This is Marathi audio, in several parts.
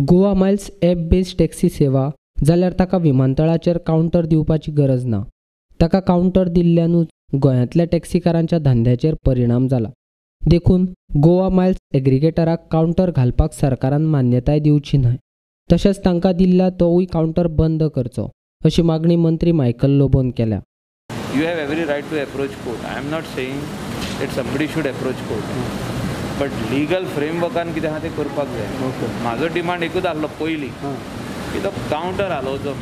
Goa Miles app based taxi सेवा जाल्यार ताका विमानतळाचेर कावंटर दिवपाची गरज ना. ताका कावंटर दिल्ल्यानूच गोंयांतल्या टॅक्सीकारांच्या धंद्याचेर परिणाम जाला. देखून गोवा मायल्स एग्रिगेटराक कावंटर घालपाक सरकारान मान्यताय दिवची न्हय. तशेंच तांकां दिल्ल्या तोवूय कावंटर बंद करचो अशी मागणी मंत्री मायकल लोबोन केल्या. You have every right to approach court. I am not saying that somebody should approach court. But legal frameworkan कितें आहा तें करपाक जाय. म्हाजो डिमांड एकूच आसलो पयलीं की तो कावंटर घालोवचो.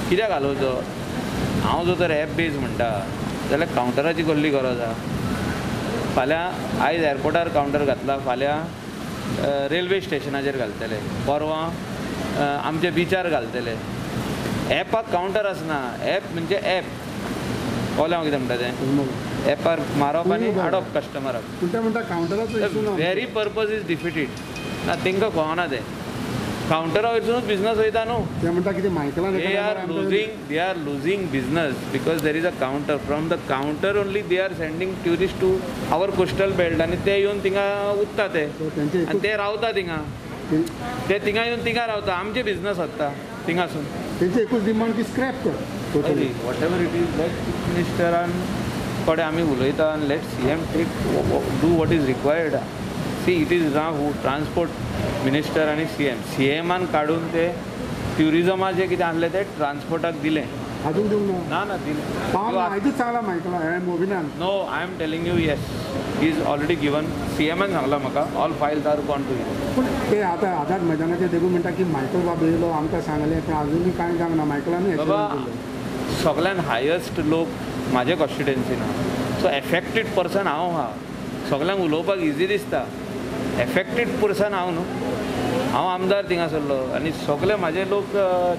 कित्याक घालोवचो? हांव जो तर ॲप बेज म्हणटा जाल्यार कावंटराची कसली गरज आहा? फाल्यां आयज एअरपोर्टार कावंटर घातला, फाल्यां रेल्वे स्टेशनाचेर घालतले, परवां आमच्या बिचार घालतले. ॲपाक कावंटर आसना. ॲप म्हणजे ॲप. कळ्ळें हांव कितें म्हणटा तें? ॲपार मारप आनी हाडप कस्टमराक. Very purpose is defeated. ना तांकां कळना तें. कावंटरा वयरसूनच बिझनस वयता न्हू. They are losing business because there is a counter. From the counter only they are sending tourist to our coastal belt आनी ते येवन थिंगा उरता ते आनी ते रावता थिंगा. ते थिंगा येवन थिंगा रावता. आमचे बिझनस जाता थिंगासून. तेंचे एकूच डिमांड की स्क्रॅप कर. Whatever it is let chief मिनिस्टरान कडेन आमी उलयता आनी let CM take do what is required. See it is now transport minister आनी CMान काडून ते ट्युरिजमाचें कितें आसलें तें ट्रान्सपोर्टाक दिलें. अजून दिवंक ना दिलें. आयजूच सांगला मायकला. No I am telling you yes he is already given. CMान सांगला म्हाका all files are gone to him. पूण ते आतां आझाद मैदानाचेर देखून म्हणटा की मायकल बाब येयलो आमकां सांगलें पण अजुनूय कांय सांगना. मायकलानूय बाबा सगळ्यान हायस्ट लोक म्हाजे कॉन्स्टिट्युएन्सीन आहा. सो एफेक्टेड पर्सन हांव आहा. सगळ्यांक उलोवपाक इजी दिसता. एफेक्टेड पर्सन हांव न्हू. हांव आमदार थिंगासरलो आनी सगळे म्हाजे लोक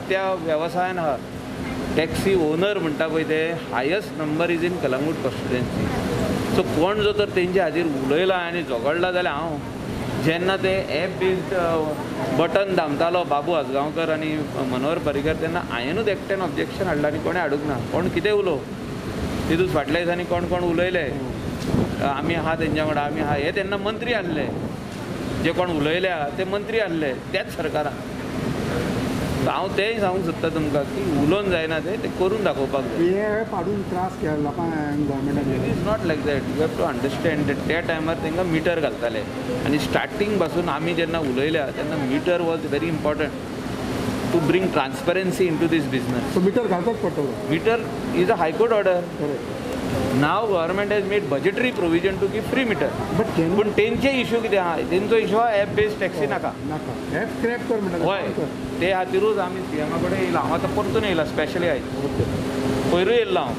त्या वेवसायान आहा. टॅक्सी ओनर म्हणटा पळय ते highest number is in Calangute constituency. So कोण जो तर तेंच्या हाजेर उलयला आनी झगडला जाल्यार हांव जेन्ना ते ॲप बेस्ड बटन दामतालो बाबू आसगांवकर आनी मनोहर पर्रीकर तेन्ना हांवेंनूच एकट्यान ऑब्जेक्शन हाडला आनी कोणें हाडूंक ना. कोण कितें उलोव तितूंत फाटल्या दिसांनी कोण कोण उलयले आमी आहा तेंच्या वांगडा आमी आहा. हे तेन्ना मंत्री आसले. जे कोण उलयल्या ते मंत्री आसले त्याच सरकारान. हांव तेंय सांगूंक सोदता तुमकां की उलोवन जायना ते करून दाखोवपाक जाय. पाडून त्रास केला लोकांक गव्हर्मेंटान. It is not like that. You have to understand that त्या टायमार तांकां मिटर घालताले आनी स्टार्टींग पासून आमी जेन्ना उलयल्या तेन्ना meter was very important to bring transparency into this business. So meter घालपाक पडटलो. Meter is a high court order. Now government has made budgetary provision to give free meter. पूण तेंचे इश्यू कितें आहा? तेंचो इश्यू आहा ॲप बेस्ड टॅक्सी नाका. ॲप स्क्रॅप कर म्हणटा. हय ते खातीरूच आमी CMा कडेन येयला. हांव आतां परतून येयला स्पेशली आयज. पयरूय येयल्लो हांव.